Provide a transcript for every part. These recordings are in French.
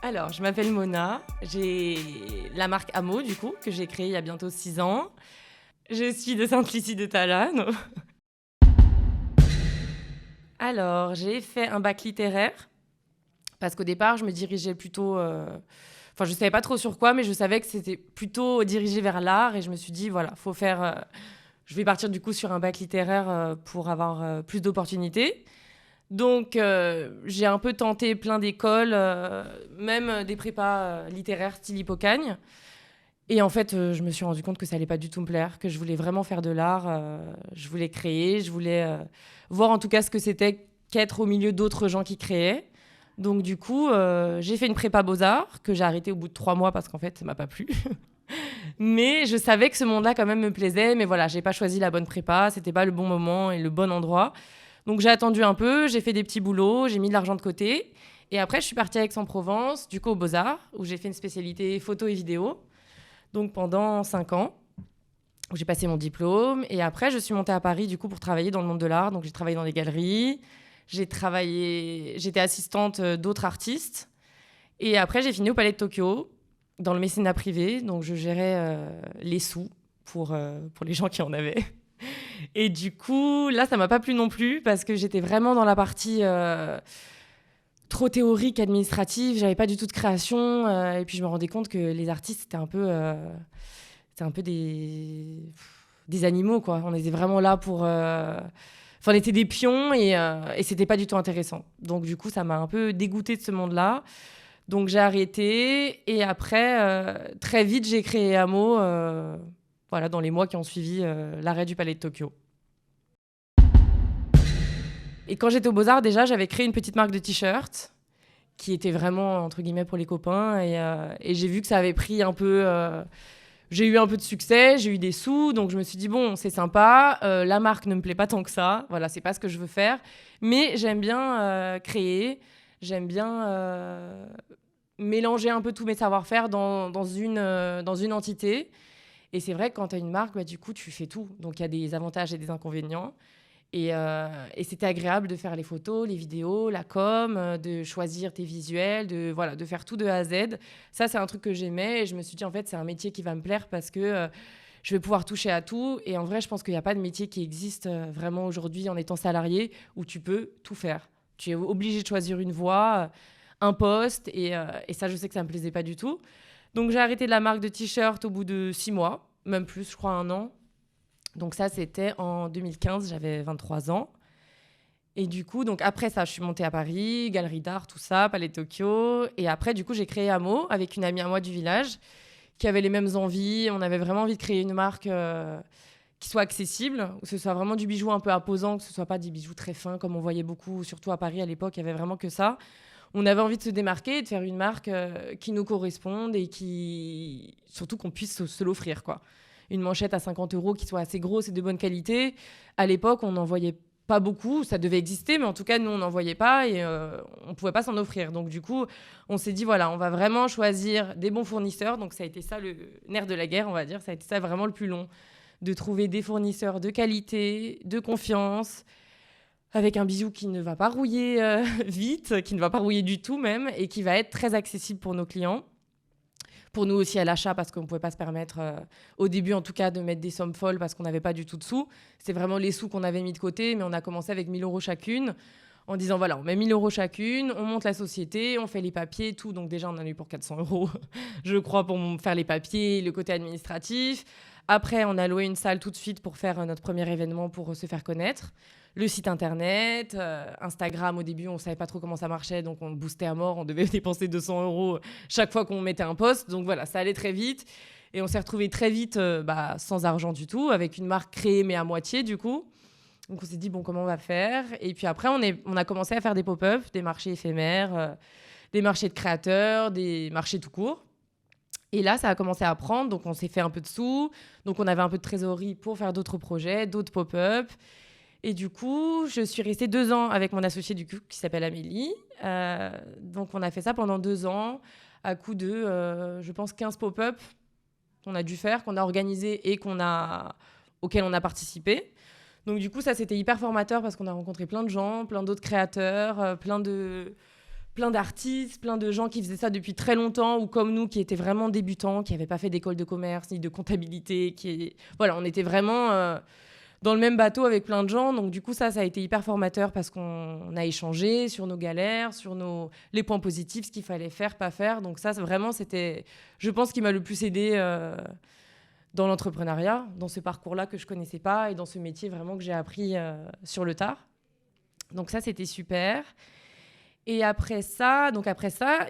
Alors, je m'appelle Mona, j'ai la marque Amo, du coup, que j'ai créée il y a bientôt 6 ans. Je suis de Sainte-Lucie de Talane. Alors, j'ai fait un bac littéraire, parce qu'au départ, je me dirigeais plutôt... Enfin, je ne savais pas trop sur quoi, mais je savais que c'était plutôt dirigé vers l'art, et je me suis dit, voilà, faut faire... je vais partir du coup sur un bac littéraire pour avoir plus d'opportunités. Donc, j'ai un peu tenté plein d'écoles, même des prépas littéraires style Hippocagne. Et en fait, je me suis rendu compte que ça allait pas du tout me plaire, que je voulais vraiment faire de l'art. Je voulais créer, je voulais voir en tout cas ce que c'était qu'être au milieu d'autres gens qui créaient. Donc du coup, j'ai fait une prépa Beaux-Arts que j'ai arrêtée au bout de 3 mois parce qu'en fait, ça m'a pas plu. Mais je savais que ce monde-là quand même me plaisait. Mais voilà, j'ai pas choisi la bonne prépa, c'était pas le bon moment et le bon endroit. Donc j'ai attendu un peu, j'ai fait des petits boulots, j'ai mis de l'argent de côté. Et après, je suis partie à Aix-en-Provence, du coup aux Beaux-Arts, où j'ai fait une spécialité photo et vidéo. Donc pendant 5 ans, où j'ai passé mon diplôme. Et après, je suis montée à Paris, du coup, pour travailler dans le monde de l'art. Donc j'ai travaillé dans des galeries, j'étais assistante d'autres artistes. Et après, j'ai fini au Palais de Tokyo, dans le mécénat privé. Donc je gérais les sous pour les gens qui en avaient. Et du coup, là, ça m'a pas plu non plus parce que j'étais vraiment dans la partie trop théorique, administrative. J'avais pas du tout de création. Et puis, je me rendais compte que les artistes, c'était un peu des animaux, quoi. On était vraiment là pour... Enfin, on était des pions et c'était pas du tout intéressant. Donc, du coup, ça m'a un peu dégoûtée de ce monde-là. Donc, j'ai arrêté. Et après, très vite, j'ai créé Amo, voilà, dans les mois qui ont suivi l'arrêt du Palais de Tokyo. Et quand j'étais aux Beaux-Arts, déjà, j'avais créé une petite marque de t-shirts qui était vraiment, entre guillemets, pour les copains. Et j'ai vu que ça avait pris un peu... j'ai eu un peu de succès, j'ai eu des sous, donc je me suis dit, bon, c'est sympa, la marque ne me plaît pas tant que ça, voilà, c'est pas ce que je veux faire, mais j'aime bien j'aime bien mélanger un peu tous mes savoir-faire dans une entité. Et c'est vrai que quand tu as une marque, bah, du coup, tu fais tout. Donc il y a des avantages et des inconvénients. Et c'était agréable de faire les photos, les vidéos, la com, de choisir tes visuels, voilà, de faire tout de A à Z. Ça, c'est un truc que j'aimais et je me suis dit, en fait, c'est un métier qui va me plaire parce que je vais pouvoir toucher à tout. Et en vrai, je pense qu'il n'y a pas de métier qui existe vraiment aujourd'hui en étant salarié où tu peux tout faire. Tu es obligé de choisir une voie, un poste et ça, je sais que ça ne me plaisait pas du tout. Donc, j'ai arrêté la marque de t-shirt au bout de 6 mois, même plus, je crois 1 an. Donc ça, c'était en 2015, j'avais 23 ans. Et du coup, donc après ça, je suis montée à Paris, galerie d'art, tout ça, Palais de Tokyo. Et après, du coup, j'ai créé Amo avec une amie à moi du village qui avait les mêmes envies. On avait vraiment envie de créer une marque qui soit accessible, où ce soit vraiment du bijou un peu imposant, que ce soit pas des bijoux très fins comme on voyait beaucoup, surtout à Paris à l'époque, il y avait vraiment que ça. On avait envie de se démarquer, de faire une marque qui nous corresponde et qui surtout qu'on puisse se l'offrir, quoi. Une manchette à 50 euros qui soit assez grosse et de bonne qualité. À l'époque, on n'en voyait pas beaucoup. Ça devait exister, mais en tout cas, nous, on n'en voyait pas et on ne pouvait pas s'en offrir. Donc, du coup, on s'est dit, voilà, on va vraiment choisir des bons fournisseurs. Donc, ça a été ça le nerf de la guerre, on va dire. Ça a été ça vraiment le plus long. De trouver des fournisseurs de qualité, de confiance, avec un bijou qui ne va pas rouiller vite, qui ne va pas rouiller du tout même, et qui va être très accessible pour nos clients. Pour nous aussi à l'achat, parce qu'on ne pouvait pas se permettre, au début en tout cas, de mettre des sommes folles parce qu'on n'avait pas du tout de sous. C'est vraiment les sous qu'on avait mis de côté, mais on a commencé avec 1 000 euros chacune, en disant voilà, on met 1 000 euros chacune, on monte la société, on fait les papiers, tout. Donc déjà, on en a eu pour 400 euros, je crois, pour faire les papiers, le côté administratif. Après, on a loué une salle tout de suite pour faire notre premier événement pour se faire connaître. Le site internet, Instagram, au début, on ne savait pas trop comment ça marchait, donc on boostait à mort, on devait dépenser 200 euros chaque fois qu'on mettait un post. Donc voilà, ça allait très vite. Et on s'est retrouvés très vite sans argent du tout, avec une marque créée mais à moitié du coup. Donc on s'est dit, bon, comment on va faire? Et puis après, on a commencé à faire des pop-up, des marchés éphémères, des marchés de créateurs, des marchés tout court. Et là, ça a commencé à prendre, donc on s'est fait un peu de sous. Donc on avait un peu de trésorerie pour faire d'autres projets, d'autres pop-up. Et du coup, je suis restée 2 ans avec mon associée du coup, qui s'appelle Amélie. Donc on a fait ça pendant 2 ans, à coup de, je pense, 15 pop-up qu'on a dû faire, qu'on a organisé et auxquels on a participé. Donc du coup, ça, c'était hyper formateur parce qu'on a rencontré plein de gens, plein d'autres créateurs, plein plein d'artistes, plein de gens qui faisaient ça depuis très longtemps, ou comme nous, qui étaient vraiment débutants, qui n'avaient pas fait d'école de commerce ni de comptabilité. Voilà, on était vraiment dans le même bateau avec plein de gens. Donc du coup, ça a été hyper formateur parce qu'on a échangé sur nos galères, sur les points positifs, ce qu'il fallait faire, pas faire. Donc ça, vraiment, c'était, je pense, qui m'a le plus aidé dans l'entrepreneuriat, dans ce parcours-là que je connaissais pas et dans ce métier vraiment que j'ai appris sur le tard. Donc ça, c'était super. Et après ça,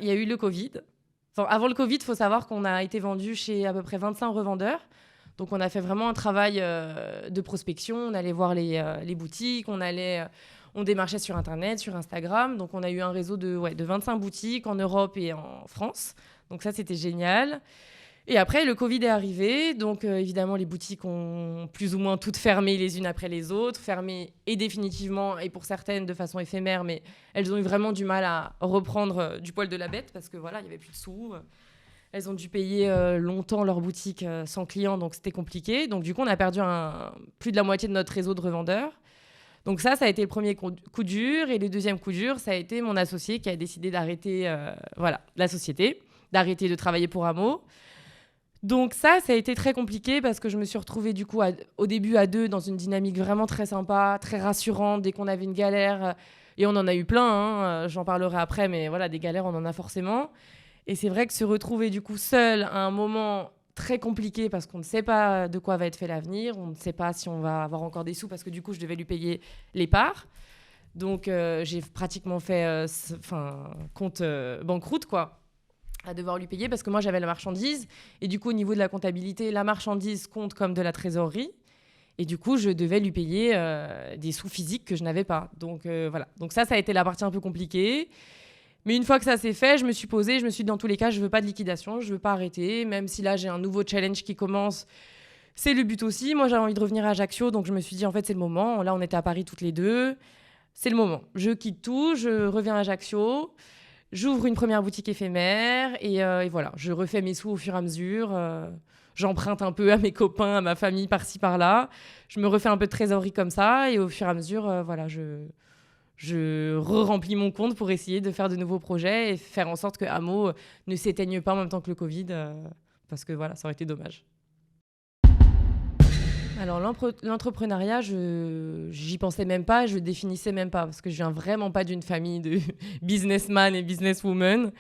il y a eu le Covid. Enfin, avant le Covid, il faut savoir qu'on a été vendu chez à peu près 25 revendeurs. Donc on a fait vraiment un travail de prospection. On allait voir les boutiques, on démarchait sur Internet, sur Instagram. Donc on a eu un réseau de 25 boutiques en Europe et en France. Donc ça, c'était génial. Et après, le Covid est arrivé. Donc évidemment, les boutiques ont plus ou moins toutes fermé les unes après les autres. Fermées et définitivement, et pour certaines de façon éphémère. Mais elles ont eu vraiment du mal à reprendre du poil de la bête parce que voilà, il n'y avait plus de sous. Elles ont dû payer longtemps leur boutique sans clients, donc c'était compliqué. Donc du coup, on a perdu plus de la moitié de notre réseau de revendeurs. Donc ça a été le premier coup dur. Et le deuxième coup dur, ça a été mon associé qui a décidé d'arrêter la société, d'arrêter de travailler pour Amo. Donc ça a été très compliqué parce que je me suis retrouvée du coup au début à deux dans une dynamique vraiment très sympa, très rassurante. Dès qu'on avait une galère, et on en a eu plein, j'en parlerai après, mais voilà, des galères, on en a forcément. Et c'est vrai que se retrouver du coup seul à un moment très compliqué parce qu'on ne sait pas de quoi va être fait l'avenir, on ne sait pas si on va avoir encore des sous parce que du coup je devais lui payer les parts. Donc j'ai pratiquement fait compte banqueroute quoi, à devoir lui payer parce que moi j'avais la marchandise et du coup au niveau de la comptabilité, la marchandise compte comme de la trésorerie. Et du coup, je devais lui payer des sous physiques que je n'avais pas. Donc voilà. Donc ça a été la partie un peu compliquée. Mais une fois que ça s'est fait, je me suis posée, je me suis dit dans tous les cas, je veux pas de liquidation, je veux pas arrêter, même si là j'ai un nouveau challenge qui commence, c'est le but aussi. Moi j'avais envie de revenir à Ajaccio, donc je me suis dit en fait c'est le moment. Là on était à Paris toutes les deux, c'est le moment. Je quitte tout, je reviens à Ajaccio, j'ouvre une première boutique éphémère et voilà, je refais mes sous au fur et à mesure. J'emprunte un peu à mes copains, à ma famille par-ci par-là. Je me refais un peu de trésorerie comme ça et au fur et à mesure, voilà, je re-remplis mon compte pour essayer de faire de nouveaux projets et faire en sorte que Amo ne s'éteigne pas en même temps que le Covid, parce que voilà, ça aurait été dommage. Alors l'entrepreneuriat, j'y pensais même pas, je le définissais même pas, parce que je viens vraiment pas d'une famille de businessman et businesswoman.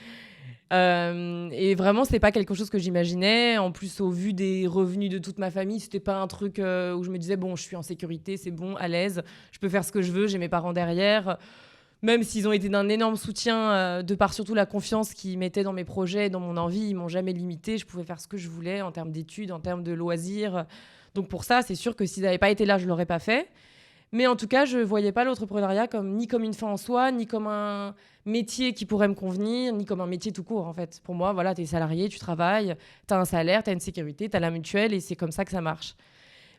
Et vraiment, c'était pas quelque chose que j'imaginais. En plus, au vu des revenus de toute ma famille, c'était pas un truc où je me disais bon, je suis en sécurité, c'est bon, à l'aise, je peux faire ce que je veux, j'ai mes parents derrière. Même s'ils ont été d'un énorme soutien, de par surtout la confiance qu'ils mettaient dans mes projets, dans mon envie, ils m'ont jamais limité. Je pouvais faire ce que je voulais en termes d'études, en termes de loisirs. Donc pour ça, c'est sûr que s'ils n'avaient pas été là, je l'aurais pas fait. Mais en tout cas, je voyais pas l'entrepreneuriat ni comme une fin en soi, ni comme un métier qui pourrait me convenir, ni comme un métier tout court, en fait. Pour moi, voilà, tu es salarié, tu travailles, tu as un salaire, tu as une sécurité, tu as la mutuelle, et c'est comme ça que ça marche.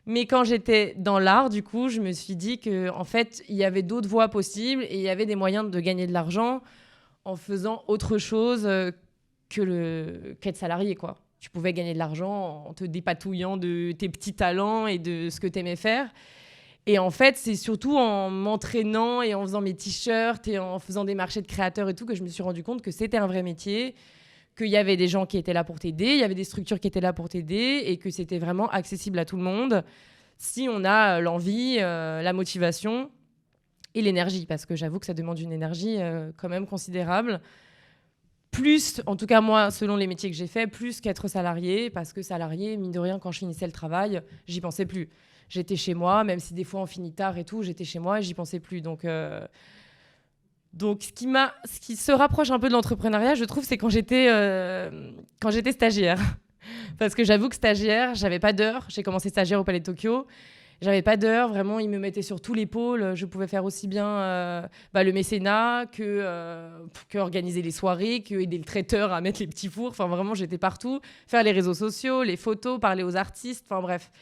Mais quand j'étais dans l'art, du coup, je me suis dit qu'en fait, il y avait d'autres voies possibles et il y avait des moyens de gagner de l'argent en faisant autre chose qu'être salarié, quoi. Tu pouvais gagner de l'argent en te dépatouillant de tes petits talents et de ce que tu aimais faire. Et en fait, c'est surtout en m'entraînant et en faisant mes t-shirts et en faisant des marchés de créateurs et tout que je me suis rendu compte que c'était un vrai métier, qu'il y avait des gens qui étaient là pour t'aider, il y avait des structures qui étaient là pour t'aider et que c'était vraiment accessible à tout le monde si on a l'envie, la motivation et l'énergie. Parce que j'avoue que ça demande une énergie quand même considérable. Plus, en tout cas moi, selon les métiers que j'ai faits, plus qu'être salarié. Parce que salarié, mine de rien, quand je finissais le travail, j'y pensais plus. J'étais chez moi, même si des fois on finit tard et tout, j'étais chez moi et j'y pensais plus. Donc ce qui se rapproche un peu de l'entrepreneuriat, je trouve, c'est quand j'étais stagiaire. Parce que j'avoue que stagiaire, j'avais pas d'heures. J'ai commencé stagiaire au Palais de Tokyo. J'avais pas d'heures, vraiment, ils me mettaient sur tous les pôles. Je pouvais faire aussi bien le mécénat que organiser les soirées, que aider le traiteur à mettre les petits fours. Enfin, vraiment, j'étais partout. Faire les réseaux sociaux, les photos, parler aux artistes. Enfin, bref.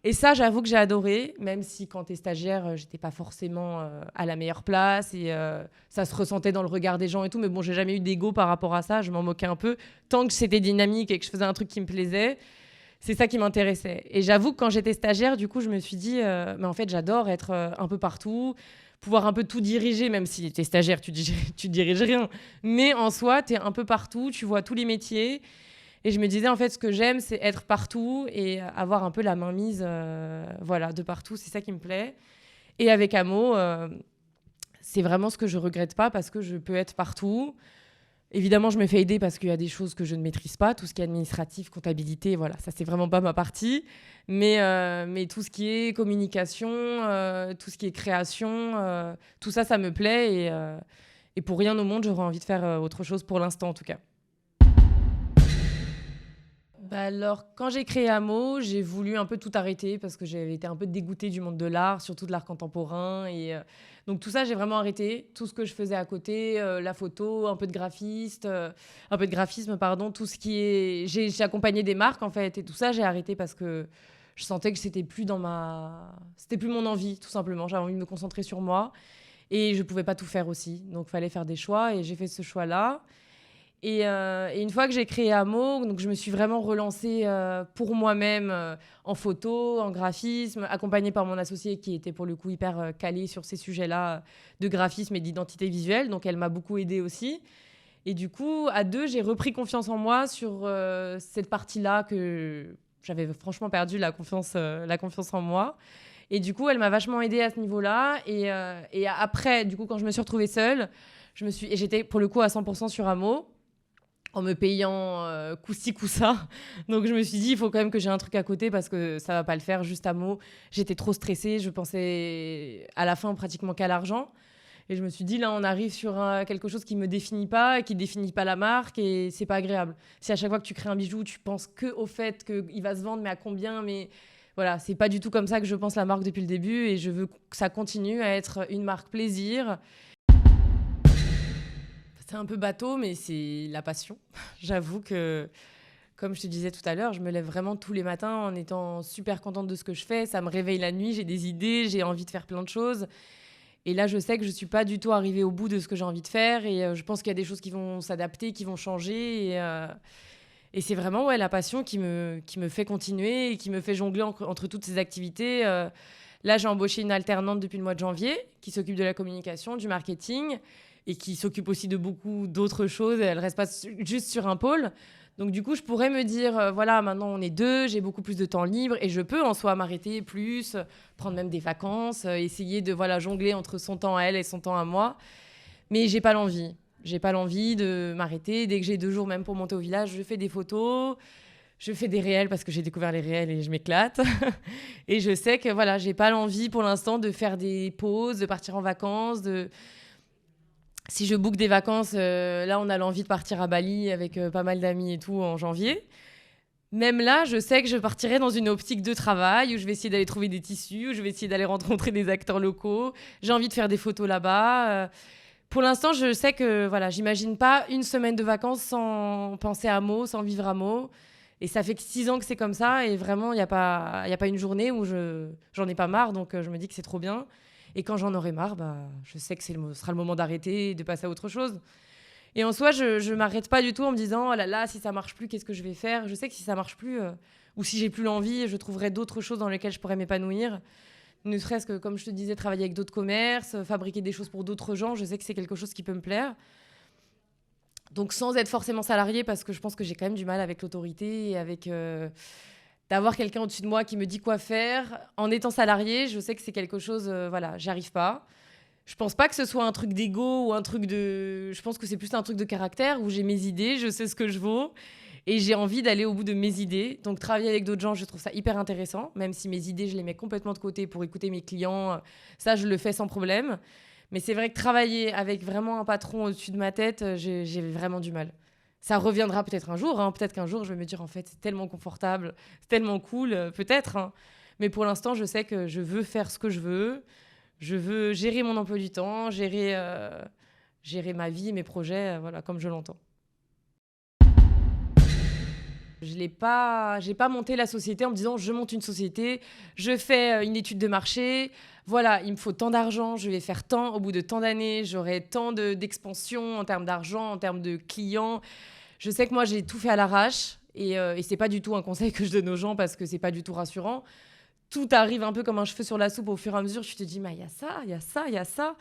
Et ça, j'avoue que j'ai adoré, même si quand t'es stagiaire, j'étais pas forcément à la meilleure place et ça se ressentait dans le regard des gens et tout. Mais bon, j'ai jamais eu d'ego par rapport à ça. Je m'en moquais un peu. Tant que c'était dynamique et que je faisais un truc qui me plaisait, c'est ça qui m'intéressait. Et j'avoue que quand j'étais stagiaire, du coup, je me suis dit, mais en fait, j'adore être un peu partout, pouvoir un peu tout diriger, même si tu es stagiaire, tu diriges rien. Mais en soi, tu es un peu partout, tu vois tous les métiers. Et je me disais, en fait, ce que j'aime, c'est être partout et avoir un peu la main mise voilà, de partout. C'est ça qui me plaît. Et avec Amo, c'est vraiment ce que je regrette pas parce que je peux être partout. Évidemment, je me fais aider parce qu'il y a des choses que je ne maîtrise pas. Tout ce qui est administratif, comptabilité, voilà, ça, c'est vraiment pas ma partie. Mais tout ce qui est communication, tout ce qui est création, tout ça, ça me plaît. Et pour rien au monde, j'aurais envie de faire autre chose pour l'instant, en tout cas. Bah alors, quand j'ai créé Amo, j'ai voulu un peu tout arrêter parce que j'avais été un peu dégoûtée du monde de l'art, surtout de l'art contemporain. Donc tout ça, j'ai vraiment arrêté. Tout ce que je faisais à côté, la photo, un peu de graphisme, pardon, tout ce qui est... J'ai accompagné des marques, en fait, et tout ça, j'ai arrêté parce que je sentais que c'était plus C'était plus mon envie, tout simplement. J'avais envie de me concentrer sur moi et je pouvais pas tout faire aussi. Donc, il fallait faire des choix et j'ai fait ce choix-là. Et une fois que j'ai créé Amo, donc je me suis vraiment relancée pour moi-même en photo, en graphisme, accompagnée par mon associée qui était pour le coup hyper calée sur ces sujets-là de graphisme et d'identité visuelle. Donc elle m'a beaucoup aidée aussi. Et du coup, à deux, j'ai repris confiance en moi sur cette partie-là que j'avais franchement perdu la confiance en moi. Et du coup, elle m'a vachement aidée à ce niveau-là. Et après, du coup, quand je me suis retrouvée seule, et j'étais pour le coup à 100% sur Amo, en me payant coup-ci, coup-ça. Donc, je me suis dit, il faut quand même que j'ai un truc à côté parce que ça va pas le faire juste à mots. J'étais trop stressée. Je pensais à la fin pratiquement qu'à l'argent. Et je me suis dit, là, on arrive sur quelque chose qui me définit pas, qui définit pas la marque et c'est pas agréable. Si à chaque fois que tu crées un bijou, tu penses que au fait qu'il va se vendre, mais à combien, mais voilà, c'est pas du tout comme ça que je pense la marque depuis le début et je veux que ça continue à être une marque plaisir. C'est un peu bateau, mais c'est la passion. J'avoue que, comme je te disais tout à l'heure, je me lève vraiment tous les matins en étant super contente de ce que je fais. Ça me réveille la nuit, j'ai des idées, j'ai envie de faire plein de choses. Et là, je sais que je ne suis pas du tout arrivée au bout de ce que j'ai envie de faire. Et je pense qu'il y a des choses qui vont s'adapter, qui vont changer. Et c'est vraiment la passion qui me fait continuer et qui me fait jongler entre toutes ces activités. Là, j'ai embauché une alternante depuis le mois de janvier qui s'occupe de la communication, du marketing et qui s'occupe aussi de beaucoup d'autres choses. Elle ne reste pas juste sur un pôle. Donc, du coup, je pourrais me dire, voilà, maintenant on est deux, j'ai beaucoup plus de temps libre et je peux en soi m'arrêter plus, prendre même des vacances, essayer de jongler entre son temps à elle et son temps à moi. Mais j'ai pas l'envie. J'ai pas l'envie de m'arrêter. Dès que j'ai 2 jours même pour monter au village, je fais des photos, je fais des réels parce que j'ai découvert les réels et je m'éclate. Et je sais que j'ai pas l'envie pour l'instant de faire des pauses, de partir en vacances, Si je book des vacances, là, on a l'envie de partir à Bali avec pas mal d'amis et tout en janvier. Même là, je sais que je partirai dans une optique de travail où je vais essayer d'aller trouver des tissus, où je vais essayer d'aller rencontrer des acteurs locaux. J'ai envie de faire des photos là-bas. Pour l'instant, je sais que j'imagine pas une semaine de vacances sans penser à Meaux, sans vivre à Meaux. Et ça fait que 6 ans que c'est comme ça. Et vraiment, il n'y a pas une journée où j'en ai pas marre. Donc, je me dis que c'est trop bien. Et quand j'en aurai marre, je sais que ce sera le moment d'arrêter et de passer à autre chose. Et en soi, je m'arrête pas du tout en me disant, oh là là, si ça marche plus, qu'est-ce que je vais faire ? Je sais que si ça marche plus, ou si j'ai plus l'envie, je trouverai d'autres choses dans lesquelles je pourrais m'épanouir. Ne serait-ce que, comme je te disais, travailler avec d'autres commerces, fabriquer des choses pour d'autres gens, je sais que c'est quelque chose qui peut me plaire. Donc sans être forcément salariée, parce que je pense que j'ai quand même du mal avec l'autorité et avec... d'avoir quelqu'un au-dessus de moi qui me dit quoi faire. En étant salariée, je sais que c'est quelque chose... j'y arrive pas. Je pense pas que ce soit un truc d'ego ou un truc de... Je pense que c'est plus un truc de caractère où j'ai mes idées, je sais ce que je vaux et j'ai envie d'aller au bout de mes idées. Donc travailler avec d'autres gens, je trouve ça hyper intéressant, même si mes idées, je les mets complètement de côté pour écouter mes clients. Ça, je le fais sans problème. Mais c'est vrai que travailler avec vraiment un patron au-dessus de ma tête, j'ai vraiment du mal. Ça reviendra peut-être un jour. Peut-être qu'un jour, je vais me dire, en fait, c'est tellement confortable, c'est tellement cool, peut-être. Mais pour l'instant, je sais que je veux faire ce que je veux. Je veux gérer mon emploi du temps, gérer ma vie, mes projets, comme je l'entends. J'ai pas monté la société en me disant je monte une société, je fais une étude de marché, il me faut tant d'argent, je vais faire tant, au bout de tant d'années, j'aurai tant d'expansion en termes d'argent, en termes de clients. Je sais que moi, j'ai tout fait à l'arrache et c'est pas du tout un conseil que je donne aux gens parce que c'est pas du tout rassurant. tout arrive un peu comme un cheveu sur la soupe au fur et à mesure. Tu te dis, mais il y a ça, il y a ça, il y a ça.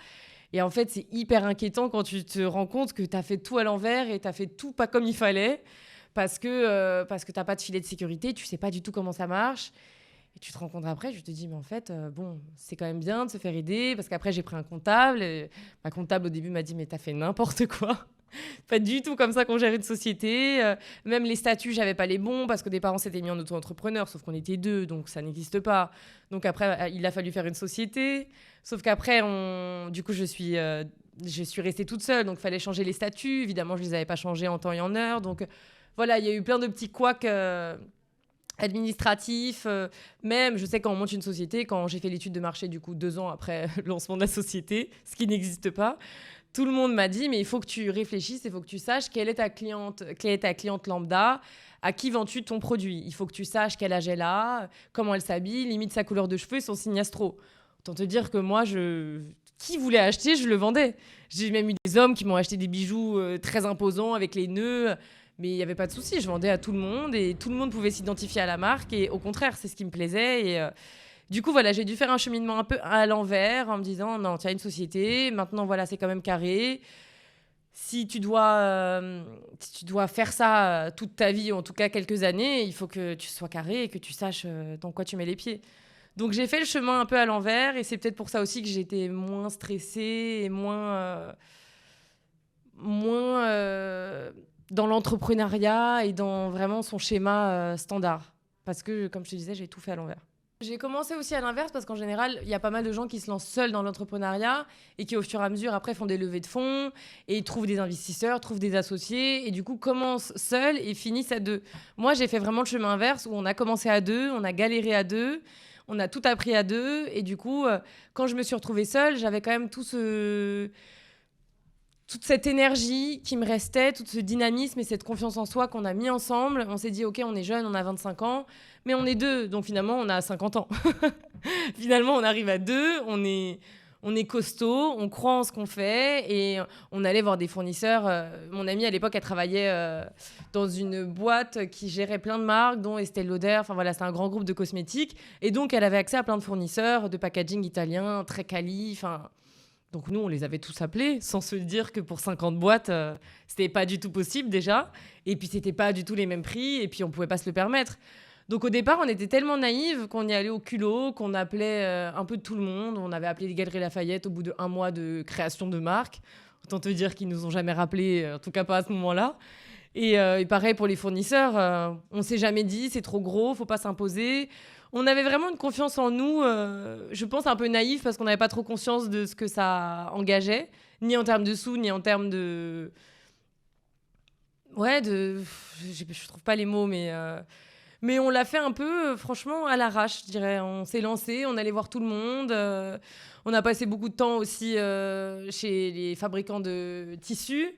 Et en fait, c'est hyper inquiétant quand tu te rends compte que tu as fait tout à l'envers et tu as fait tout pas comme il fallait parce que tu n'as pas de filet de sécurité, tu sais pas du tout comment ça marche. Et tu te rends compte après, je te dis, mais en fait, bon, c'est quand même bien de se faire aider parce qu'après, j'ai pris un comptable. Et ma comptable, au début, m'a dit, mais t'as fait n'importe quoi. Pas du tout comme ça qu'on gère une société. Même les statuts, j'avais pas les bons parce que des parents s'étaient mis en auto-entrepreneur, sauf qu'on était 2, donc ça n'existe pas. Donc après, il a fallu faire une société. Sauf qu'après, du coup, je suis restée toute seule, donc il fallait changer les statuts. Évidemment, je les avais pas changés en temps et en heure. Donc voilà, il y a eu plein de petits couacs administratifs. Même, je sais quand on monte une société, quand j'ai fait l'étude de marché, du coup, 2 ans après le lancement de la société, ce qui n'existe pas, tout le monde m'a dit, mais il faut que tu réfléchisses, il faut que tu saches quelle est ta cliente lambda, à qui vends-tu ton produit. Il faut que tu saches quel âge elle a, comment elle s'habille, limite sa couleur de cheveux et son signe astro. Autant te dire que moi, qui voulait acheter, je le vendais. J'ai même eu des hommes qui m'ont acheté des bijoux très imposants avec les nœuds, mais il n'y avait pas de souci, je vendais à tout le monde et tout le monde pouvait s'identifier à la marque et au contraire, c'est ce qui me plaisait. Et du coup, voilà, j'ai dû faire un cheminement un peu à l'envers en me disant, non, tu as une société, maintenant, voilà, c'est quand même carré. Si tu dois faire ça toute ta vie, ou en tout cas quelques années, il faut que tu sois carré et que tu saches dans quoi tu mets les pieds. Donc, j'ai fait le chemin un peu à l'envers et c'est peut-être pour ça aussi que j'étais moins stressée et moins dans l'entrepreneuriat et dans vraiment son schéma standard. Parce que, comme je te disais, j'ai tout fait à l'envers. J'ai commencé aussi à l'inverse parce qu'en général, il y a pas mal de gens qui se lancent seuls dans l'entrepreneuriat et qui, au fur et à mesure, après, font des levées de fonds et trouvent des investisseurs, trouvent des associés et du coup, commencent seuls et finissent à 2. Moi, j'ai fait vraiment le chemin inverse où on a commencé à 2, on a galéré à 2, on a tout appris à 2 et du coup, quand je me suis retrouvée seule, j'avais quand même toute cette énergie qui me restait, tout ce dynamisme et cette confiance en soi qu'on a mis ensemble. On s'est dit, OK, on est jeune, on a 25 ans, mais on est 2, donc finalement, on a 50 ans. Finalement, on arrive à 2, on est costaud, on croit en ce qu'on fait et on allait voir des fournisseurs. Mon amie, à l'époque, elle travaillait dans une boîte qui gérait plein de marques, dont Estée Lauder. Enfin voilà, c'était un grand groupe de cosmétiques. Et donc, elle avait accès à plein de fournisseurs de packaging italien, très quali, enfin... Donc nous, on les avait tous appelés, sans se dire que pour 50 boîtes, c'était pas du tout possible déjà. Et puis, c'était pas du tout les mêmes prix. Et puis, on pouvait pas se le permettre. Donc au départ, on était tellement naïves qu'on y allait au culot, qu'on appelait un peu tout le monde. On avait appelé les Galeries Lafayette au bout d'1 mois de création de marque. Autant te dire qu'ils nous ont jamais rappelé, en tout cas pas à ce moment-là. Et pareil pour les fournisseurs, on s'est jamais dit c'est trop gros, faut pas s'imposer. On avait vraiment une confiance en nous, je pense un peu naïf parce qu'on n'avait pas trop conscience de ce que ça engageait, ni en termes de sous, ni en termes de... Ouais, je trouve pas les mots, mais on l'a fait un peu, franchement, à l'arrache, je dirais. On s'est lancé, on allait voir tout le monde. On a passé beaucoup de temps aussi chez les fabricants de tissus.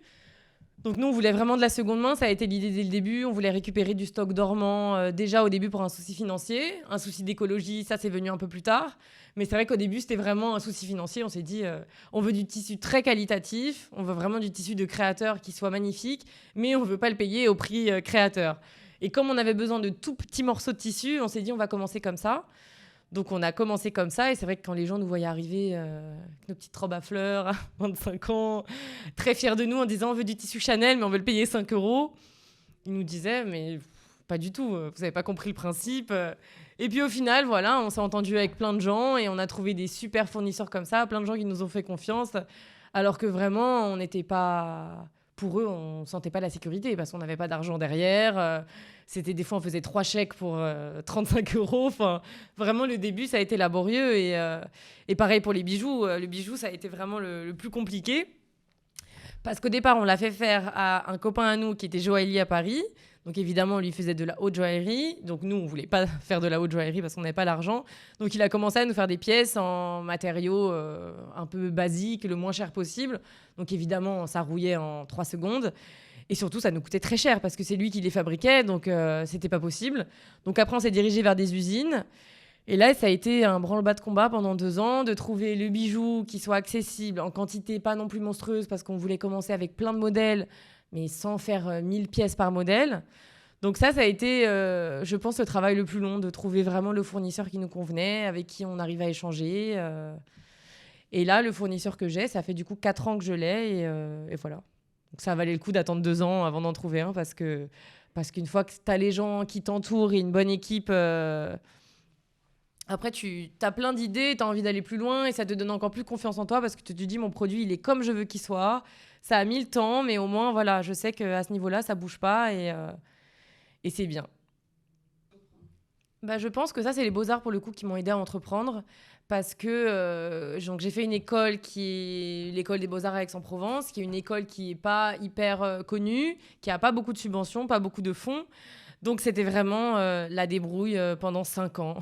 Donc nous, on voulait vraiment de la seconde main. Ça a été l'idée dès le début. On voulait récupérer du stock dormant déjà au début pour un souci financier. Un souci d'écologie, ça, c'est venu un peu plus tard. Mais c'est vrai qu'au début, c'était vraiment un souci financier. On s'est dit, on veut du tissu très qualitatif. On veut vraiment du tissu de créateur qui soit magnifique. Mais on ne veut pas le payer au prix créateur. Et comme on avait besoin de tout petits morceaux de tissu, on s'est dit, on va commencer comme ça. Donc, on a commencé comme ça. Et c'est vrai que quand les gens nous voyaient arriver avec nos petites robes à fleurs, à 25 ans, très fiers de nous en disant, on veut du tissu Chanel, mais on veut le payer 5 €, ils nous disaient, mais pas du tout, vous n'avez pas compris le principe. Et puis, au final, voilà, on s'est entendu avec plein de gens et on a trouvé des super fournisseurs comme ça, plein de gens qui nous ont fait confiance, alors que vraiment, on n'était pas... Pour eux, on ne sentait pas la sécurité parce qu'on n'avait pas d'argent derrière. C'était des fois, on faisait 3 chèques pour 35 €. Enfin, vraiment, le début, ça a été laborieux. Et pareil pour les bijoux. Le bijou, ça a été vraiment le plus compliqué. Parce qu'au départ, on l'a fait faire à un copain à nous qui était joaillier à Paris. Donc évidemment, on lui faisait de la haute joaillerie. Donc nous, on ne voulait pas faire de la haute joaillerie parce qu'on n'avait pas l'argent. Donc il a commencé à nous faire des pièces en matériaux un peu basiques, le moins cher possible. Donc évidemment, ça rouillait en 3 secondes. Et surtout, ça nous coûtait très cher parce que c'est lui qui les fabriquait. Donc c'était pas possible. Donc après, on s'est dirigé vers des usines. Et là, ça a été un branle-bas de combat pendant 2 ans, de trouver le bijou qui soit accessible, en quantité pas non plus monstrueuse, parce qu'on voulait commencer avec plein de modèles, mais sans faire 1000 pièces par modèle. Donc ça a été, je pense, le travail le plus long, de trouver vraiment le fournisseur qui nous convenait, avec qui on arrive à échanger. Et là, le fournisseur que j'ai, ça fait du coup 4 ans que je l'ai, et voilà. Donc ça valait le coup d'attendre 2 ans avant d'en trouver un, parce qu'une fois que tu as les gens qui t'entourent et une bonne équipe, après tu as plein d'idées, tu as envie d'aller plus loin, et ça te donne encore plus confiance en toi, parce que tu te dis, mon produit, il est comme je veux qu'il soit. Ça a mis le temps, mais au moins, voilà, je sais qu'à ce niveau-là, ça bouge pas, et c'est bien. Bah, je pense que ça, c'est les beaux-arts pour le coup qui m'ont aidé à entreprendre, parce que donc, j'ai fait une école qui est l'école des beaux-arts à Aix-en-Provence, qui est une école qui n'est pas hyper connue, qui n'a pas beaucoup de subventions, pas beaucoup de fonds. Donc c'était vraiment la débrouille pendant 5 ans.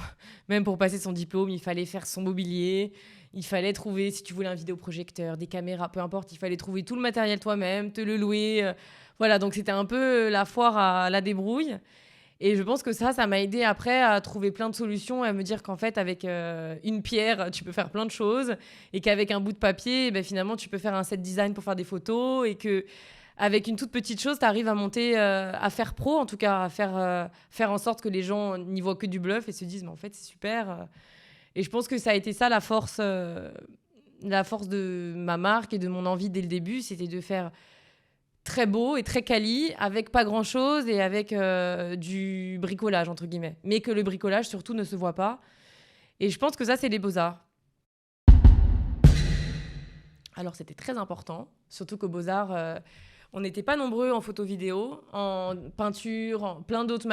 Même pour passer son diplôme, il fallait faire son mobilier, il fallait trouver, si tu voulais un vidéoprojecteur, des caméras, peu importe, il fallait trouver tout le matériel toi-même, te le louer. Voilà, donc c'était un peu la foire à la débrouille. Et je pense que ça m'a aidé après à trouver plein de solutions, à me dire qu'en fait, avec une pierre, tu peux faire plein de choses, et qu'avec un bout de papier, ben, finalement, tu peux faire un set design pour faire des photos, et que avec une toute petite chose, tu arrives à monter, à faire pro, en tout cas, à faire en sorte que les gens n'y voient que du bluff et se disent, mais en fait, c'est super. Et je pense que ça a été ça la force de ma marque et de mon envie dès le début, c'était de faire très beau et très quali, avec pas grand-chose et avec du bricolage, entre guillemets. Mais que le bricolage, surtout, ne se voit pas. Et je pense que ça, c'est les beaux-arts. Alors, c'était très important, surtout qu'aux beaux-arts, on n'était pas nombreux en photo-vidéo, en peinture, en plein d'autres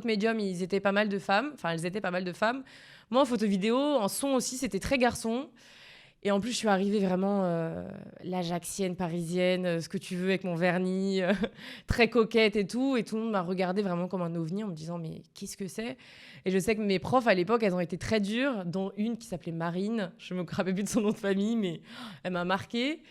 médiums, ils étaient pas mal de femmes. Enfin, elles étaient pas mal de femmes. Moi, en photo-vidéo, en son aussi, c'était très garçon. Et en plus, je suis arrivée vraiment l'ajaxienne parisienne, ce que tu veux, avec mon vernis, très coquette et tout. Et tout le monde m'a regardée vraiment comme un ovni en me disant, mais qu'est-ce que c'est? Et je sais que mes profs, à l'époque, elles ont été très dures, dont une qui s'appelait Marine. Je me rappelle plus de son nom de famille, mais elle m'a marquée.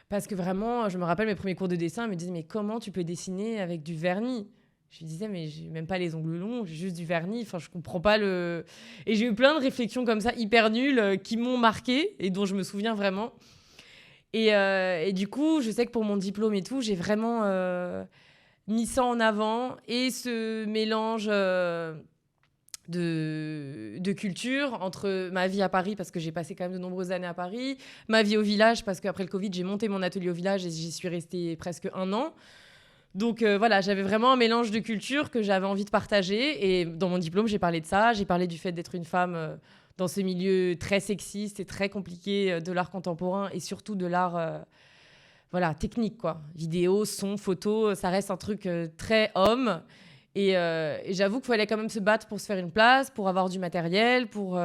Parce que vraiment, je me rappelle mes premiers cours de dessin, elle me disait, mais comment tu peux dessiner avec du vernis? Je lui disais, mais j'ai même pas les ongles longs, j'ai juste du vernis. Enfin, je comprends pas le. Et j'ai eu plein de réflexions comme ça, hyper nulles, qui m'ont marquée et dont je me souviens vraiment. Et du coup, je sais que pour mon diplôme et tout, j'ai vraiment mis ça en avant. Et ce mélange de culture entre ma vie à Paris, parce que j'ai passé quand même de nombreuses années à Paris, ma vie au village, parce qu'après le Covid, j'ai monté mon atelier au village et j'y suis restée presque 1 an. Donc voilà, j'avais vraiment un mélange de cultures que j'avais envie de partager. Et dans mon diplôme, j'ai parlé de ça. J'ai parlé du fait d'être une femme dans ce milieu très sexiste et très compliqué de l'art contemporain, et surtout de l'art voilà, technique, quoi. Vidéo, son, photo, ça reste un truc très homme. Et j'avoue qu'il fallait quand même se battre pour se faire une place, pour avoir du matériel, pour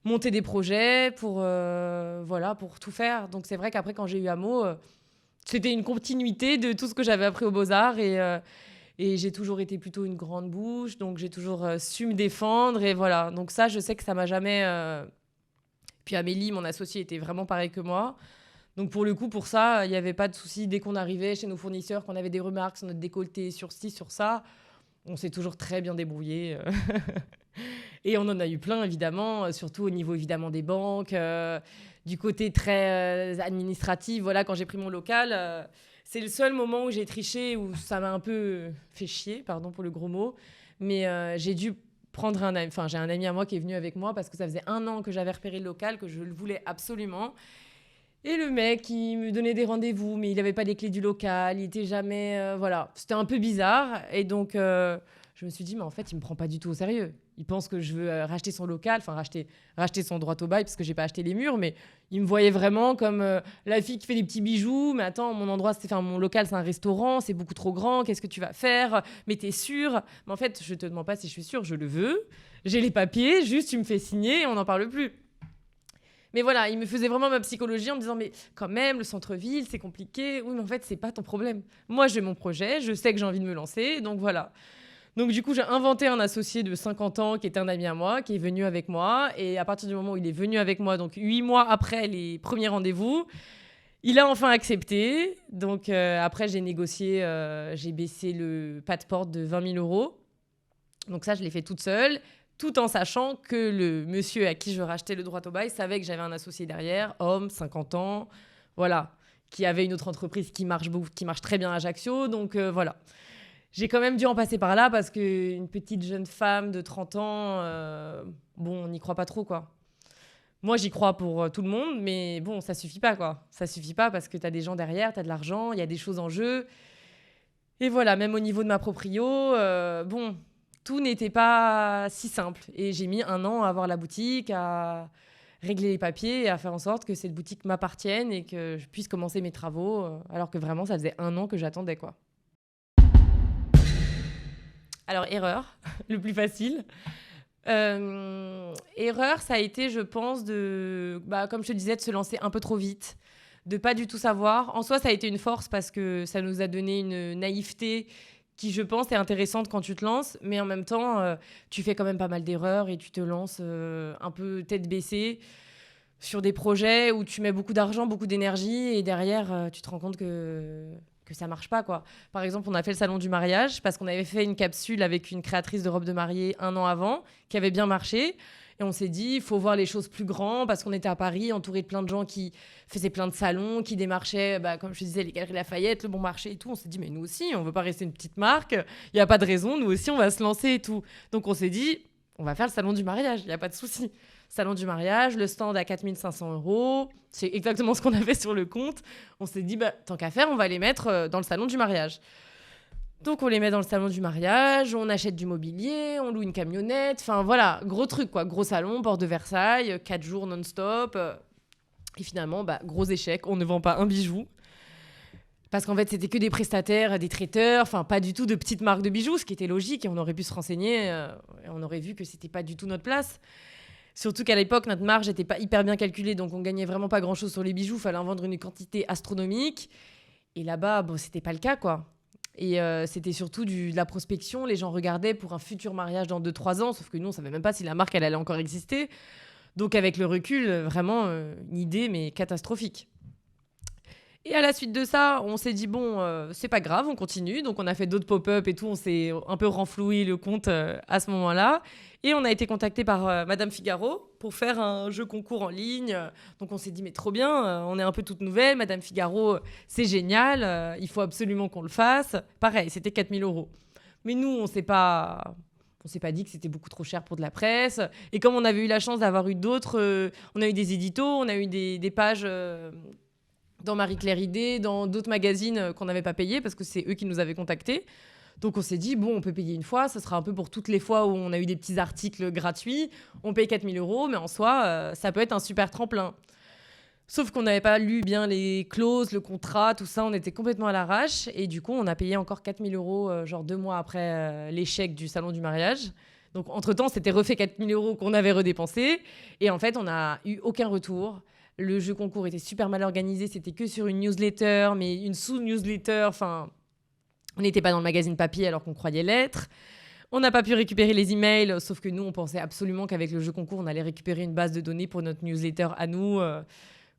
monter des projets, voilà, pour tout faire. Donc c'est vrai qu'après, quand j'ai eu Amo, c'était une continuité de tout ce que j'avais appris aux Beaux-Arts. Et j'ai toujours été plutôt une grande bouche, donc j'ai toujours su me défendre. Et voilà, donc ça, je sais que ça m'a jamais... Puis Amélie, mon associée, était vraiment pareille que moi. Donc pour le coup, pour ça, il n'y avait pas de souci. Dès qu'on arrivait chez nos fournisseurs, qu'on avait des remarques sur notre décolleté, sur ci, sur ça, on s'est toujours très bien débrouillé. Et on en a eu plein, évidemment, surtout au niveau, évidemment, des banques, du côté très administratif. Voilà, quand j'ai pris mon local, c'est le seul moment où j'ai triché, où ça m'a un peu fait chier, pardon pour le gros mot. Mais j'ai dû prendre un ami. Enfin, j'ai un ami à moi qui est venu avec moi parce que ça faisait 1 an que j'avais repéré le local, que je le voulais absolument. Et le mec, il me donnait des rendez-vous, mais il n'avait pas les clés du local, il était jamais... voilà, c'était un peu bizarre. Et donc, je me suis dit, mais en fait, il me prend pas du tout au sérieux. Il pense que je veux racheter son local, enfin racheter son droit au bail, parce que j'ai pas acheté les murs, mais il me voyait vraiment comme la fille qui fait des petits bijoux. Mais attends, mon local, c'est un restaurant, c'est beaucoup trop grand, qu'est-ce que tu vas faire? Mais t'es sûre? Mais en fait, je te demande pas si je suis sûre, je le veux. J'ai les papiers, juste tu me fais signer et on n'en parle plus. Mais voilà, il me faisait vraiment ma psychologie en me disant, mais quand même, le centre-ville, c'est compliqué. Oui, mais en fait, c'est pas ton problème. Moi, j'ai mon projet, je sais que j'ai envie de me lancer, donc voilà. Donc du coup, j'ai inventé un associé de 50 ans qui était un ami à moi, qui est venu avec moi. Et à partir du moment où il est venu avec moi, donc 8 mois après les premiers rendez-vous, il a enfin accepté. Donc après, j'ai négocié, j'ai baissé le pas de porte de 20 000 euros. Donc ça, je l'ai fait toute seule, tout en sachant que le monsieur à qui je rachetais le droit au bail savait que j'avais un associé derrière, homme, 50 ans, voilà, qui avait une autre entreprise qui marche très bien à Ajaccio. Donc voilà. j'ai quand même dû en passer par là parce qu'une petite jeune femme de 30 ans, bon, on n'y croit pas trop, quoi. Moi, j'y crois pour tout le monde, mais bon, ça suffit pas, quoi. Ça suffit pas parce que t'as des gens derrière, t'as de l'argent, il y a des choses en jeu. Et voilà, même au niveau de ma proprio, bon, tout n'était pas si simple. Et j'ai mis 1 an à avoir la boutique, à régler les papiers et à faire en sorte que cette boutique m'appartienne et que je puisse commencer mes travaux, alors que vraiment, ça faisait 1 an que j'attendais, quoi. Alors, erreur, le plus facile. Erreur, ça a été, je pense, comme je te disais, de se lancer un peu trop vite, de pas du tout savoir. En soi, ça a été une force parce que ça nous a donné une naïveté qui, je pense, est intéressante quand tu te lances. Mais en même temps, tu fais quand même pas mal d'erreurs et tu te lances un peu tête baissée sur des projets où tu mets beaucoup d'argent, beaucoup d'énergie et derrière, tu te rends compte que ça marche pas, quoi. Par exemple, on a fait le salon du mariage parce qu'on avait fait une capsule avec une créatrice de robes de mariée 1 an avant qui avait bien marché. Et on s'est dit, il faut voir les choses plus grands parce qu'on était à Paris, entouré de plein de gens qui faisaient plein de salons, qui démarchaient, comme je te disais, les Galeries Lafayette, le Bon Marché et tout. On s'est dit, mais nous aussi, on veut pas rester une petite marque. Il n'y a pas de raison, nous aussi, on va se lancer et tout. Donc on s'est dit, on va faire le salon du mariage, il n'y a pas de souci. Salon du mariage, le stand à 4 500 €. C'est exactement ce qu'on avait sur le compte. On s'est dit, tant qu'à faire, on va les mettre dans le salon du mariage. Donc, on les met dans le salon du mariage, on achète du mobilier, on loue une camionnette. Enfin, voilà, gros truc, quoi. Gros salon, porte de Versailles, 4 jours non-stop. Et finalement, gros échec, on ne vend pas un bijou. Parce qu'en fait, c'était que des prestataires, des traiteurs, enfin, pas du tout de petites marques de bijoux, ce qui était logique. Et on aurait pu se renseigner et on aurait vu que c'était pas du tout notre place. Surtout qu'à l'époque, notre marge n'était pas hyper bien calculée, donc on gagnait vraiment pas grand-chose sur les bijoux. Il fallait en vendre une quantité astronomique. Et là-bas, c'était pas le cas, quoi. Et c'était surtout de la prospection. Les gens regardaient pour un futur mariage dans 2-3 ans, sauf que nous, on savait même pas si la marque elle allait encore exister. Donc avec le recul, vraiment une idée, mais catastrophique. Et à la suite de ça, on s'est dit, c'est pas grave, on continue. Donc, on a fait d'autres pop-up et tout. On s'est un peu renfloué le compte à ce moment-là. Et on a été contacté par Madame Figaro pour faire un jeu concours en ligne. Donc, on s'est dit, mais trop bien, on est un peu toute nouvelle. Madame Figaro, c'est génial, il faut absolument qu'on le fasse. Pareil, c'était 4 000 €. Mais nous, on s'est pas dit que c'était beaucoup trop cher pour de la presse. Et comme on avait eu la chance d'avoir eu d'autres... on a eu des éditos, on a eu des pages... dans Marie-Claire Idée, dans d'autres magazines qu'on n'avait pas payés parce que c'est eux qui nous avaient contactés. Donc on s'est dit, on peut payer une fois, ça sera un peu pour toutes les fois où on a eu des petits articles gratuits. On paye 4 000 €, mais en soi, ça peut être un super tremplin. Sauf qu'on n'avait pas lu bien les clauses, le contrat, tout ça, on était complètement à l'arrache. Et du coup, on a payé encore 4 000 €, genre 2 mois après l'échec du salon du mariage. Donc entre-temps, c'était refait 4 000 € qu'on avait redépensé. Et en fait, on n'a eu aucun retour. Le jeu concours était super mal organisé. C'était que sur une newsletter, mais une sous-newsletter. Enfin, on n'était pas dans le magazine papier alors qu'on croyait l'être. On n'a pas pu récupérer les emails, sauf que nous, on pensait absolument qu'avec le jeu concours, on allait récupérer une base de données pour notre newsletter à nous,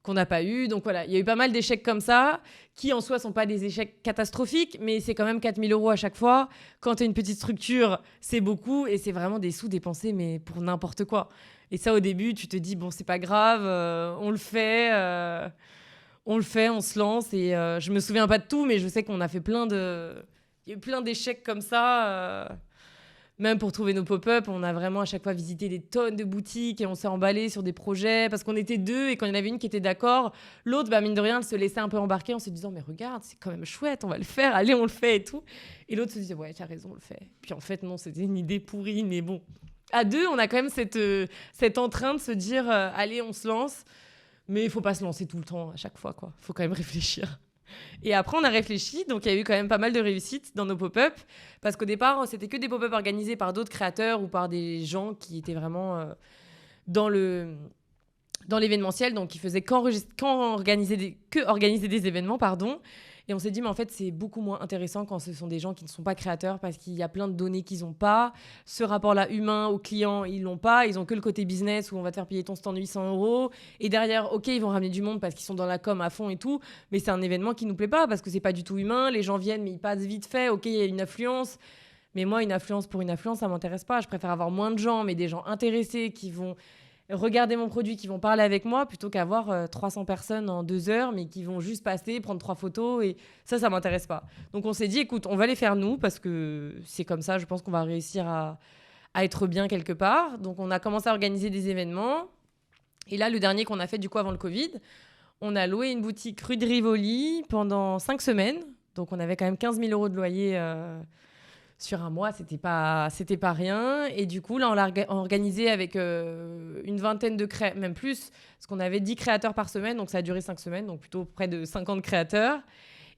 qu'on n'a pas eu. Donc voilà, il y a eu pas mal d'échecs comme ça, qui en soi sont pas des échecs catastrophiques, mais c'est quand même 4 000 € à chaque fois. Quand tu as une petite structure, c'est beaucoup et c'est vraiment des sous dépensés, mais pour n'importe quoi. Et ça, au début, tu te dis, c'est pas grave, on le fait, on se lance. Et je me souviens pas de tout, mais je sais qu'on a fait il y a eu plein d'échecs comme ça. Même pour trouver nos pop-up, on a vraiment à chaque fois visité des tonnes de boutiques et on s'est emballé sur des projets parce qu'on était deux et quand il y en avait une qui était d'accord, l'autre, mine de rien, elle se laissait un peu embarquer en se disant, mais regarde, c'est quand même chouette, on va le faire, allez, on le fait et tout. Et l'autre se disait, ouais, t'as raison, on le fait. Puis en fait, non, c'était une idée pourrie, mais bon. À deux, on a quand même cet entrain de se dire, allez, on se lance. Mais il faut pas se lancer tout le temps, à chaque fois, quoi. Il faut quand même réfléchir. Et après, on a réfléchi. Donc, il y a eu quand même pas mal de réussites dans nos pop-up. Parce qu'au départ, c'était que des pop-up organisés par d'autres créateurs ou par des gens qui étaient vraiment dans l'événementiel. Donc, qui faisaient organiser des événements, pardon. Et on s'est dit, mais en fait, c'est beaucoup moins intéressant quand ce sont des gens qui ne sont pas créateurs parce qu'il y a plein de données qu'ils n'ont pas. Ce rapport-là humain au client, ils l'ont pas. Ils ont que le côté business où on va te faire payer ton stand 800 €. Et derrière, OK, ils vont ramener du monde parce qu'ils sont dans la com à fond et tout. Mais c'est un événement qui nous plaît pas parce que c'est pas du tout humain. Les gens viennent, mais ils passent vite fait. OK, il y a une affluence. Mais moi, une affluence pour une affluence, ça m'intéresse pas. Je préfère avoir moins de gens, mais des gens intéressés qui vont regarder mon produit, qui vont parler avec moi, plutôt qu'avoir 300 personnes en 2 heures, mais qui vont juste passer, prendre 3 photos. Et ça m'intéresse pas. Donc on s'est dit, écoute, on va les faire nous, parce que c'est comme ça, je pense qu'on va réussir à être bien quelque part. Donc on a commencé à organiser des événements. Et là, le dernier qu'on a fait du coup avant le Covid, on a loué une boutique rue de Rivoli pendant 5 semaines. Donc on avait quand même 15 000 € de loyer sur un mois, c'était pas rien. Et du coup, là, on l'a organisé avec une vingtaine de créateurs, même plus, parce qu'on avait 10 créateurs par semaine, donc ça a duré 5 semaines, donc plutôt près de 50 créateurs.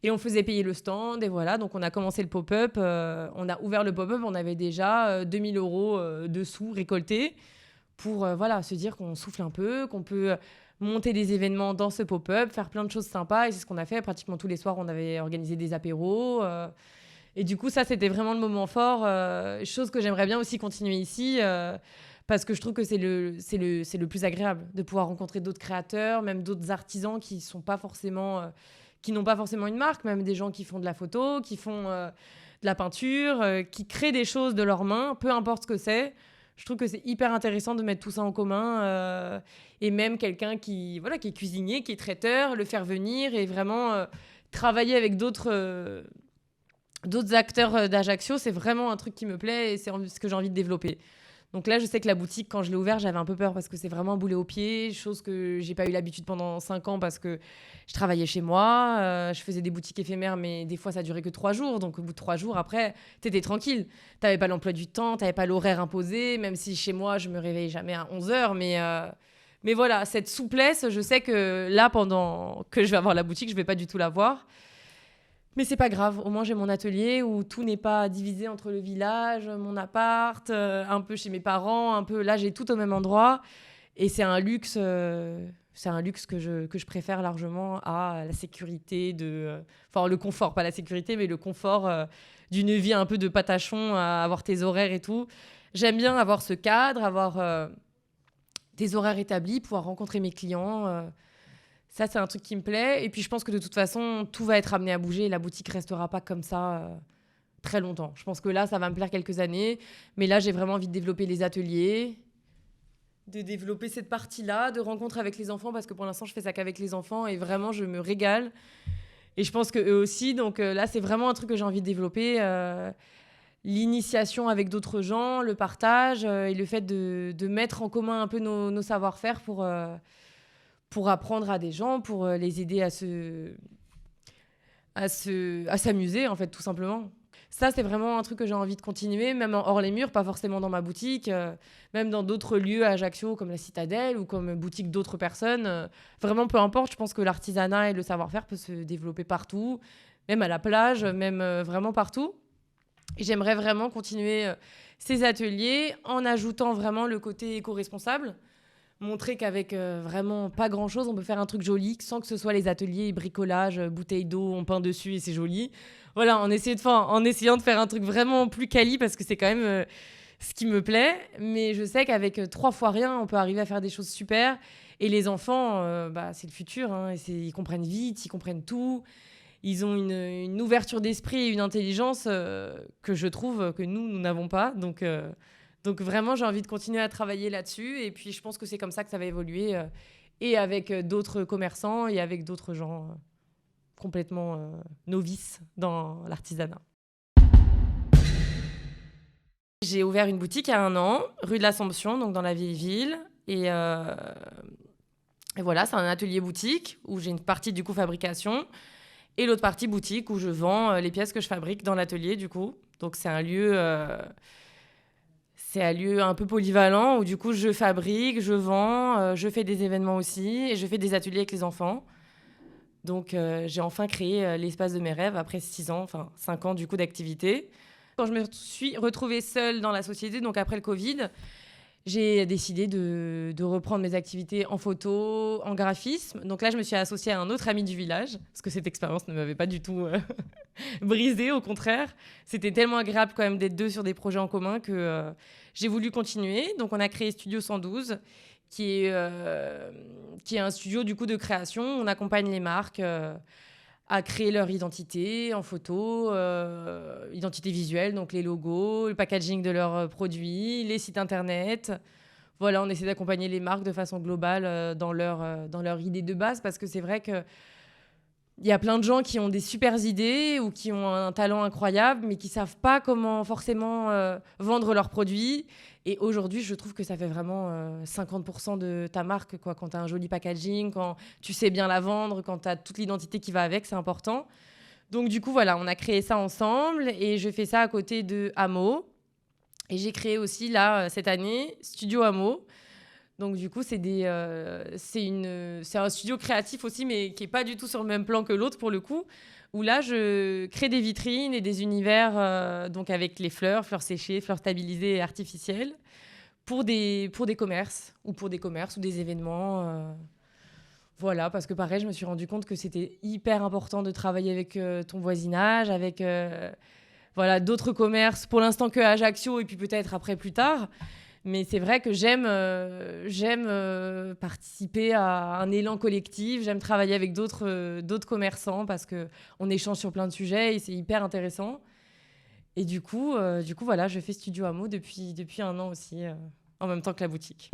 Et on faisait payer le stand, et voilà. Donc on a commencé le pop-up, on a ouvert le pop-up, on avait déjà 2 000 € de sous récoltés pour voilà, se dire qu'on souffle un peu, qu'on peut monter des événements dans ce pop-up, faire plein de choses sympas. Et c'est ce qu'on a fait. Pratiquement tous les soirs, on avait organisé des apéros. Et du coup, ça, c'était vraiment le moment fort. Chose que j'aimerais bien aussi continuer ici, parce que je trouve que c'est le plus agréable de pouvoir rencontrer d'autres créateurs, même d'autres artisans qui sont pas forcément, qui n'ont pas forcément une marque, même des gens qui font de la photo, qui font de la peinture, qui créent des choses de leurs mains, peu importe ce que c'est. Je trouve que c'est hyper intéressant de mettre tout ça en commun. Et même quelqu'un qui est cuisinier, qui est traiteur, le faire venir et vraiment travailler avec d'autres acteurs d'Ajaccio, c'est vraiment un truc qui me plaît et c'est ce que j'ai envie de développer. Donc là, je sais que la boutique, quand je l'ai ouverte, j'avais un peu peur parce que c'est vraiment un boulet au pied, chose que j'ai pas eu l'habitude pendant 5 ans parce que je travaillais chez moi, je faisais des boutiques éphémères, mais des fois ça durait que 3 jours. Donc au bout de 3 jours, après, t'étais tranquille. T'avais pas l'emploi du temps, t'avais pas l'horaire imposé, même si chez moi, je me réveillais jamais à 11 heures. Mais voilà, cette souplesse, je sais que là, pendant que je vais avoir la boutique, je vais pas du tout l'avoir. Mais c'est pas grave, au moins j'ai mon atelier où tout n'est pas divisé entre le village, mon appart, un peu chez mes parents, un peu là j'ai tout au même endroit et c'est un luxe que je préfère largement à la sécurité enfin le confort, pas la sécurité mais le confort d'une vie un peu de patachon, à avoir tes horaires et tout. J'aime bien avoir ce cadre, avoir des horaires établis, pouvoir rencontrer mes clients. Ça, c'est un truc qui me plaît. Et puis, je pense que de toute façon, tout va être amené à bouger. La boutique restera pas comme ça très longtemps. Je pense que là, ça va me plaire quelques années. Mais là, j'ai vraiment envie de développer les ateliers, de développer cette partie-là, de rencontres avec les enfants, parce que pour l'instant, je fais ça qu'avec les enfants. Et vraiment, je me régale. Et je pense qu'eux aussi. Donc là, c'est vraiment un truc que j'ai envie de développer. L'initiation avec d'autres gens, le partage et le fait de mettre en commun un peu nos savoir-faire pour apprendre à des gens, pour les aider à s'amuser, en fait, tout simplement. Ça, c'est vraiment un truc que j'ai envie de continuer, même hors les murs, pas forcément dans ma boutique, même dans d'autres lieux à Ajaccio, comme la Citadelle ou comme boutique d'autres personnes. Vraiment, peu importe, je pense que l'artisanat et le savoir-faire peut se développer partout, même à la plage, même vraiment partout. Et j'aimerais vraiment continuer ces ateliers en ajoutant vraiment le côté éco-responsable. Montrer qu'avec vraiment pas grand-chose, on peut faire un truc joli, sans que ce soit les ateliers, bricolage, bouteilles d'eau, on peint dessus et c'est joli. Voilà, en essayant de faire un truc vraiment plus quali, parce que c'est quand même ce qui me plaît. Mais je sais qu'avec 3 fois rien, on peut arriver à faire des choses super. Et les enfants, c'est le futur. Hein, ils comprennent vite, ils comprennent tout. Ils ont une ouverture d'esprit et une intelligence que je trouve que nous n'avons pas. Donc vraiment, j'ai envie de continuer à travailler là-dessus. Et puis, je pense que c'est comme ça que ça va évoluer. Et avec d'autres commerçants et avec d'autres gens complètement novices dans l'artisanat. J'ai ouvert une boutique il y a 1 an, rue de l'Assomption, donc dans la vieille ville. Et voilà, c'est un atelier boutique où j'ai une partie du coup fabrication et l'autre partie boutique où je vends les pièces que je fabrique dans l'atelier du coup. Donc c'est un lieu... C'est un lieu un peu polyvalent où du coup je fabrique, je vends, je fais des événements aussi et je fais des ateliers avec les enfants. Donc j'ai enfin créé l'espace de mes rêves après 5 ans du coup d'activité. Quand je me suis retrouvée seule dans la société, donc après le Covid, j'ai décidé de reprendre mes activités en photo, en graphisme. Donc là, je me suis associée à un autre ami du village, parce que cette expérience ne m'avait pas du tout brisée, au contraire. C'était tellement agréable quand même d'être 2 sur des projets en commun que j'ai voulu continuer. Donc on a créé Studio 112, qui est un studio du coup de création. On accompagne les marques à créer leur identité en photo, identité visuelle, donc les logos, le packaging de leurs produits, les sites internet. voilà, on essaie d'accompagner les marques de façon globale dans leur idée de base, parce que c'est vrai que il y a plein de gens qui ont des super idées ou qui ont un talent incroyable, mais qui savent pas comment forcément vendre leurs produits. Et aujourd'hui, je trouve que ça fait vraiment 50% de ta marque, quoi. Quand tu as un joli packaging, quand tu sais bien la vendre, quand tu as toute l'identité qui va avec, c'est important. Donc du coup, voilà, on a créé ça ensemble et je fais ça à côté de Amo. Et j'ai créé aussi, là, cette année, Studio Amo. Donc du coup, c'est un studio créatif aussi, mais qui est pas du tout sur le même plan que l'autre pour le coup, où là, je crée des vitrines et des univers donc avec les fleurs séchées, fleurs stabilisées et artificielles, pour des commerces ou des événements. Voilà, parce que pareil, je me suis rendu compte que c'était hyper important de travailler avec ton voisinage, avec voilà, d'autres commerces, pour l'instant que à Ajaccio et puis peut-être après plus tard. Mais c'est vrai que j'aime participer à un élan collectif. J'aime travailler avec d'autres commerçants parce qu'on échange sur plein de sujets et c'est hyper intéressant. Et du coup, voilà, je fais Studio Amo depuis un an aussi, en même temps que la boutique.